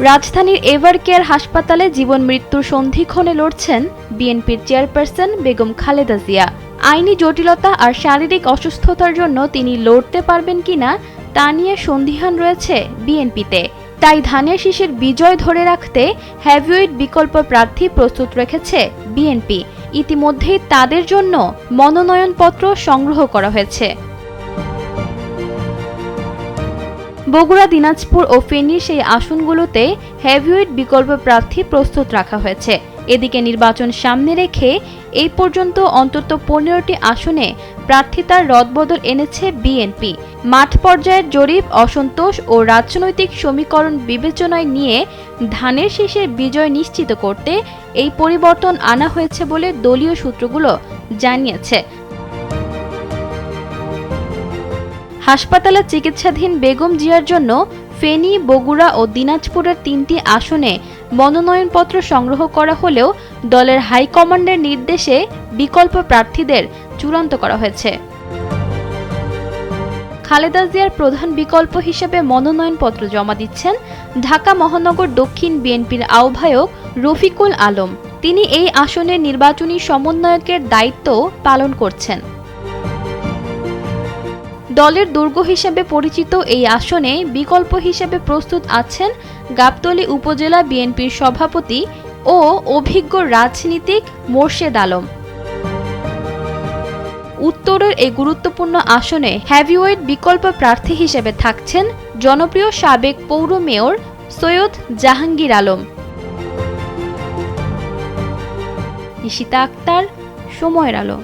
রাজধানীর ever care হাসপাতালে জীবন মৃত্যুর সন্ধিক্ষণে লড়ছেন বিএনপির চেয়ারপারসন বেগম খালেদা জিয়া। আইনি জটিলতা আর শারীরিক অসুস্থতার জন্য তিনি লড়তে পারবেন কিনা তা নিয়ে সন্দিহান রয়েছে বিএনপিতে। তাই ধানের শীষের বিজয় ধরে রাখতে হেভিওয়েট বিকল্প প্রার্থী প্রস্তুত রেখেছে বিএনপি। ইতিমধ্যেই তাদের জন্য মনোনয়নপত্র সংগ্রহ করা হয়েছে। বগুড়া, দিনাজপুর ও ফেনীর সেই আসনগুলোতে হেভিওয়েট বিকল্প প্রার্থী প্রস্তুত রাখা হয়েছে। এদিকে নির্বাচন সামনে রেখে এই পর্যন্ত অন্তত 15টি আসনে প্রার্থিতার রদবদল এনেছে বিএনপি। মাঠ পর্যায়ের জরিপ, অসন্তোষ ও রাজনৈতিক সমীকরণ বিবেচনায় নিয়ে ধানের শীষের বিজয় নিশ্চিত করতে এই পরিবর্তন আনা হয়েছে বলে দলীয় সূত্রগুলো জানিয়েছে। হাসপাতালে চিকিৎসাধীন বেগম জিয়ার জন্য ফেনী, বগুড়া ও দিনাজপুরের 3টি আসনে মনোনয়নপত্র সংগ্রহ করা হলেও দলের হাইকমান্ডের নির্দেশে বিকল্প প্রার্থীদের চূড়ান্ত করা হয়েছে। খালেদা জিয়ার প্রধান বিকল্প হিসেবে মনোনয়নপত্র জমা দিচ্ছেন ঢাকা মহানগর দক্ষিণ বিএনপির আহ্বায়ক রফিকুল আলম। তিনি এই আসনের নির্বাচনী সমন্বয়কের দায়িত্ব পালন করছেন। দলের দুর্গ হিসেবে পরিচিত এই আসনে বিকল্প হিসেবে প্রস্তুত আছেন গাবতলী উপজেলা বিএনপির সভাপতি ও অভিজ্ঞ রাজনীতিক মোর্শেদ আলম। উত্তরের এই গুরুত্বপূর্ণ আসনে হেভিওয়েট বিকল্প প্রার্থী হিসেবে থাকছেন জনপ্রিয় সাবেক পৌর মেয়র সৈয়দ জাহাঙ্গীর আলম। নিশিতা আক্তার, সময়ের আলো।